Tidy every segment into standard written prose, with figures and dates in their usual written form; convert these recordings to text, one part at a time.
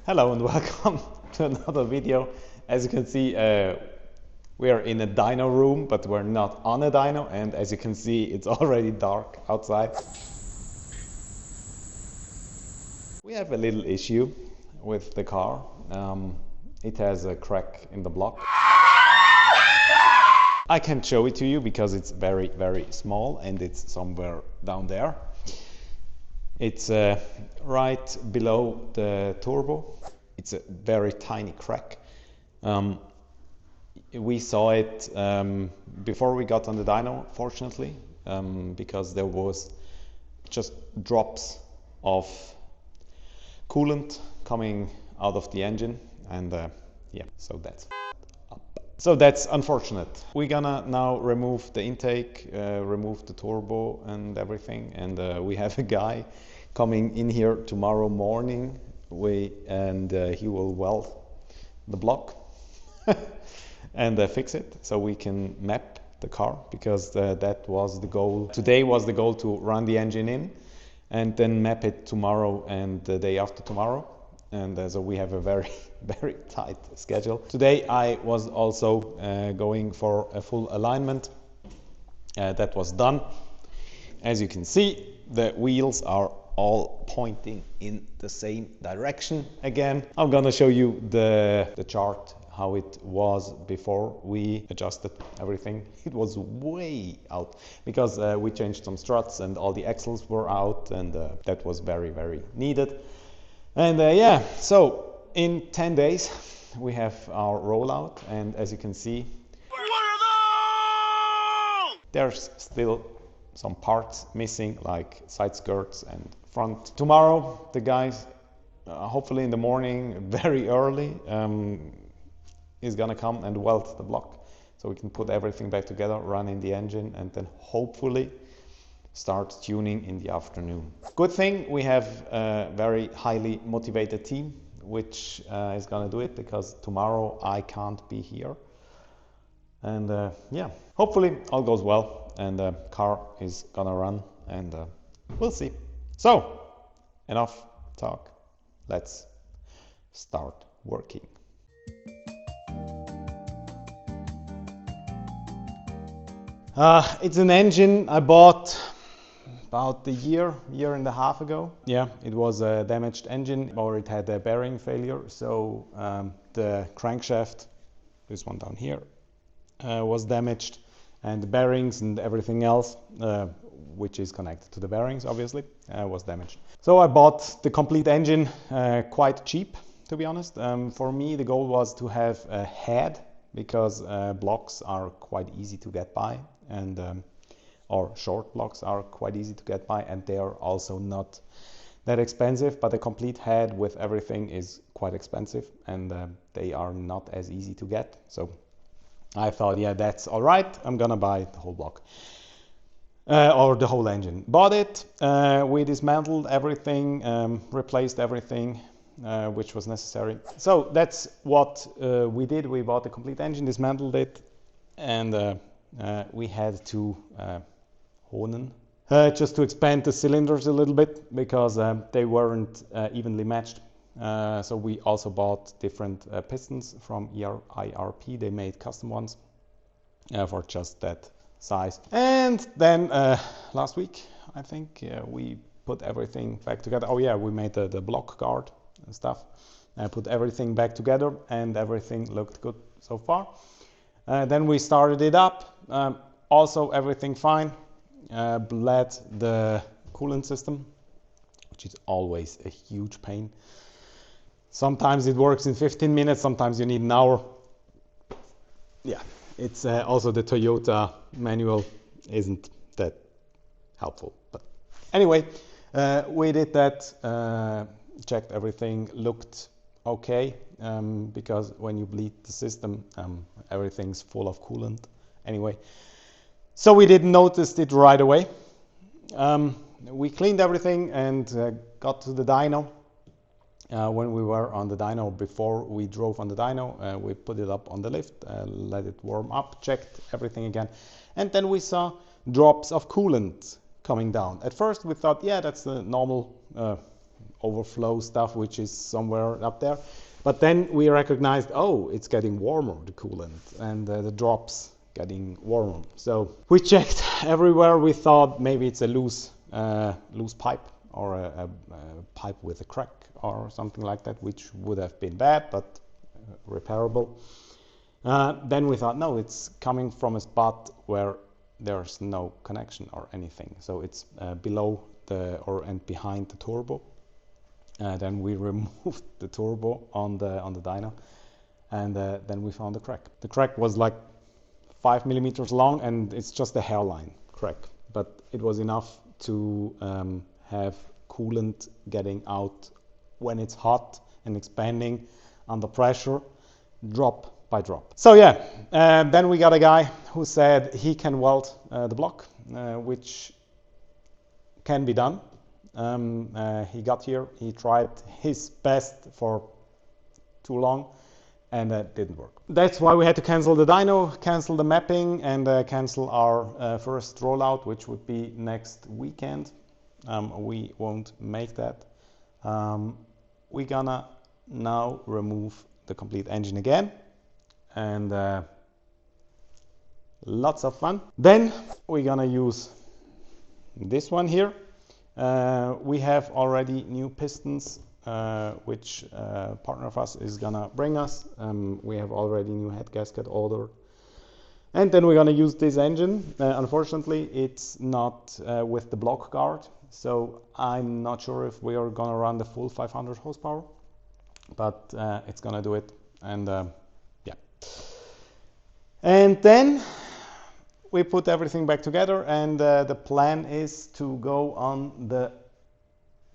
Hello and welcome to another video. As you can see, we are in a dyno room, but we're not on a dyno, and as you can see, it's already dark outside. We have a little issue with the car. It has a crack in the block. I can't show it to you because it's very, very small and it's somewhere down there. It's right below the turbo. It's a very tiny crack. We saw it before we got on the dyno, fortunately, because there was just drops of coolant coming out of the engine, and yeah, so that's up. So that's unfortunate. We're gonna now remove the intake, remove the turbo and everything, and we have a guy coming in here tomorrow morning. He will weld the block and fix it so we can map the car, because that was the goal. Today was the goal to run the engine in and then map it tomorrow and the day after tomorrow. And so we have a very, very tight schedule. Today I was also going for a full alignment. That was done. As you can see, the wheels are all pointing in the same direction again. I'm gonna show you the chart, how it was before we adjusted everything. It was way out because we changed some struts and all the axles were out, and that was very, very needed. And yeah, so in 10 days we have our rollout, and as you can see, there's still some parts missing, like side skirts and front. Tomorrow the guys, hopefully in the morning, very early, is gonna come and weld the block so we can put everything back together, run in the engine, and then hopefully start tuning in the afternoon. Good thing we have a very highly motivated team which is gonna do it, because tomorrow I can't be here. And yeah, hopefully all goes well and the car is gonna run, and we'll see. So enough talk, let's start working. It's an engine I bought about a year and a half ago. Yeah, it was a damaged engine, or it had a bearing failure. So the crankshaft, this one down here, was damaged, and the bearings and everything else, which is connected to the bearings, obviously, was damaged. So I bought the complete engine quite cheap, to be honest. For me, the goal was to have a head, because blocks are quite easy to get by, and or short blocks are quite easy to get by, and they are also not that expensive. But a complete head with everything is quite expensive, and they are not as easy to get. So I thought, yeah, that's all right, I'm gonna buy the whole block, or the whole engine. Bought it, we dismantled everything, replaced everything which was necessary. So that's what we did. We bought the complete engine, dismantled it, and we had to honen, just to expand the cylinders a little bit, because they weren't evenly matched. So we also bought different pistons from IRP. They made custom ones for just that size. And then last week, I think, we put everything back together. Oh yeah, we made the block guard and stuff. I put everything back together, and everything looked good so far. Then we started it up. Also everything fine. Bled the coolant system, which is always a huge pain. Sometimes it works in 15 minutes, sometimes you need an hour. Yeah, it's also the Toyota manual isn't that helpful. But anyway, we did that, checked everything, looked okay, because when you bleed the system, everything's full of coolant anyway. So we didn't notice it right away. We cleaned everything and got to the dyno. When we were on the dyno, before we drove on the dyno, we put it up on the lift, let it warm up, checked everything again, and then we saw drops of coolant coming down. At first we thought, yeah, that's the normal overflow stuff which is somewhere up there. But then we recognized, oh, it's getting warmer, the coolant, and the drops getting warmer. So we checked everywhere. We thought maybe it's a loose pipe, or a pipe with a crack or something like that, which would have been bad, but repairable. Then we thought, no, it's coming from a spot where there's no connection or anything. So it's below and behind the turbo. Then we removed the turbo on the dyno, and then we found the crack. The crack was like 5 millimeters long, and it's just a hairline crack, but it was enough to have coolant getting out when it's hot and expanding under pressure, drop by drop. So yeah, then we got a guy who said he can weld the block, which can be done. He got here, he tried his best for too long, and that didn't work. That's why we had to cancel the dyno, cancel the mapping, and cancel our first rollout, which would be next weekend. We won't make that. We're gonna now remove the complete engine again, and lots of fun. Then we're gonna use this one here. We have already new pistons, which a partner of us is gonna bring us. We have already new head gasket ordered. And then we're gonna use this engine. Unfortunately, it's not with the block guard, so I'm not sure if we are gonna run the full 500 horsepower, but it's gonna do it. And yeah. And then we put everything back together, and the plan is to go on the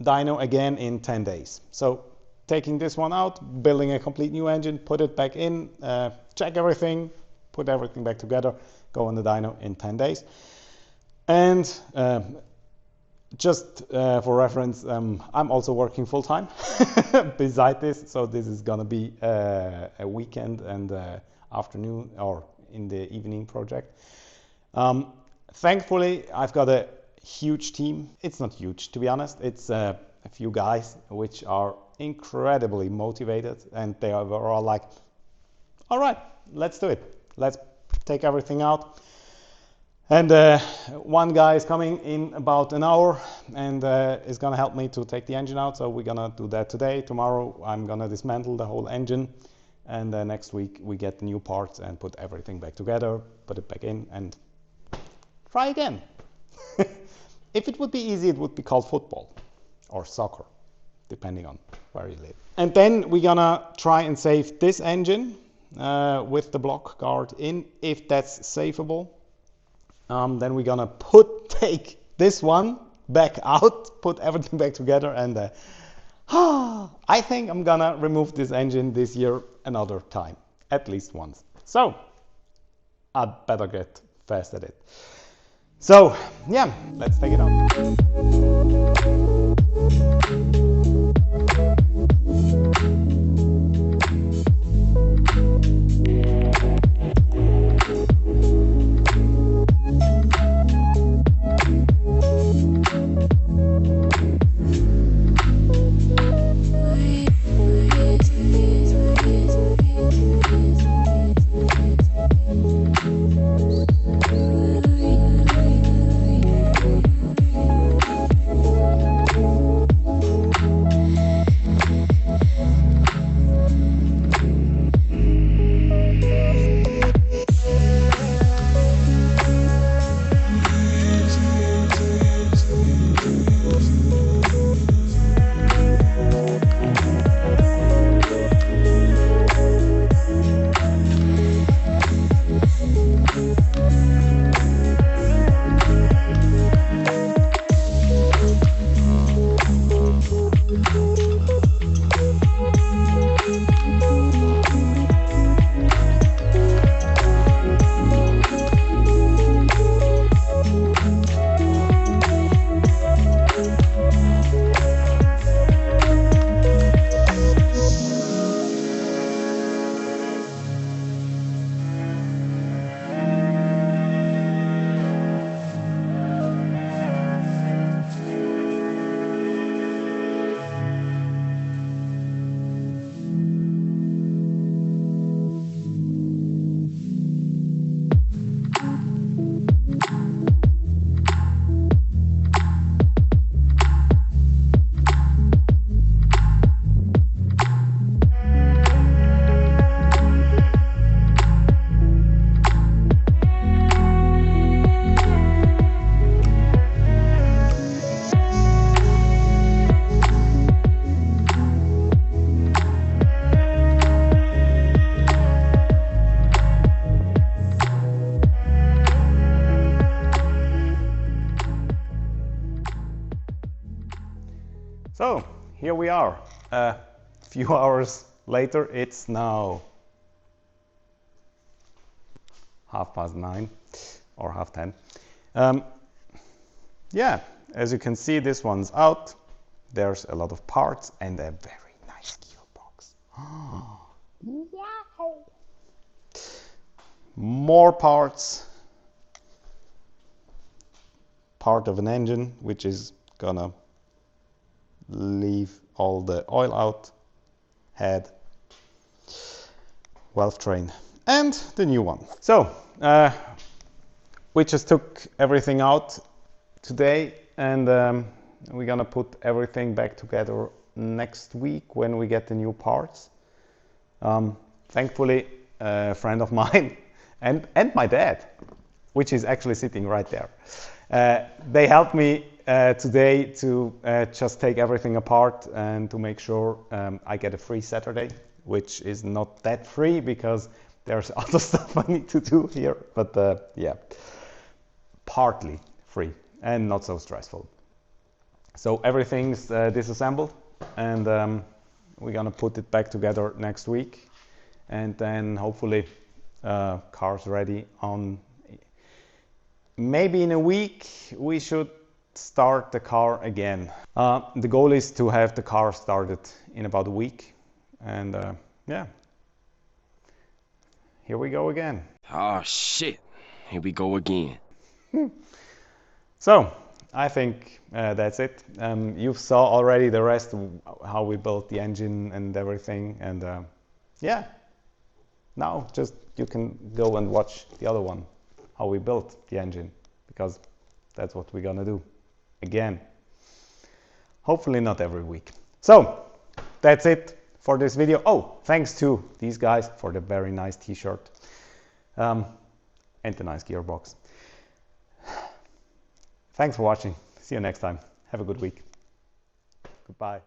dyno again in 10 days. So taking this one out, building a complete new engine, put it back in, check everything, put everything back together, go on the dyno in 10 days. And just for reference, I'm also working full-time beside this, so this is gonna be a weekend and afternoon or in the evening project. Thankfully, I've got a huge team. It's not huge, to be honest. It's a few guys which are incredibly motivated, and they were all like, all right, let's do it. Let's take everything out. And one guy is coming in about an hour and is gonna help me to take the engine out. So we're gonna do that today. Tomorrow, I'm gonna dismantle the whole engine. And next week, we get the new parts and put everything back together, put it back in, and try again. If it would be easy, it would be called football or soccer, depending on where you live. And then we're gonna try and save this engine with the block guard in, if that's safable. Then we're gonna take this one back out, put everything back together, and I think I'm gonna remove this engine this year another time, at least once. So I'd better get fast at it. So yeah, let's take it out. here we are. A few hours later, it's now 9:30 or 9:30. Yeah, as you can see, this one's out. There's a lot of parts and a very nice gearbox. Wow! More parts. Part of an engine, which is gonna leave all the oil out, head, valve train, and the new one. So we just took everything out today, and we're gonna put everything back together next week when we get the new parts. Thankfully, a friend of mine and my dad, which is actually sitting right there, they helped me today to just take everything apart and to make sure I get a free Saturday, which is not that free because there's other stuff I need to do here, but yeah, partly free and not so stressful. So everything's disassembled, and we're gonna put it back together next week, and then hopefully car's ready on maybe in a week. We should start the car again. The goal is to have the car started in about a week, and yeah, here we go again. Oh shit, here we go again. So I think that's it. You saw already the rest of how we built the engine and everything, and yeah, now just you can go and watch the other one, how we built the engine, because that's what we're gonna do again. Hopefully not every week. So that's it for this video. Oh, thanks to these guys for the very nice t-shirt and the nice gearbox. Thanks for watching. See you next time. Have a good week. Goodbye.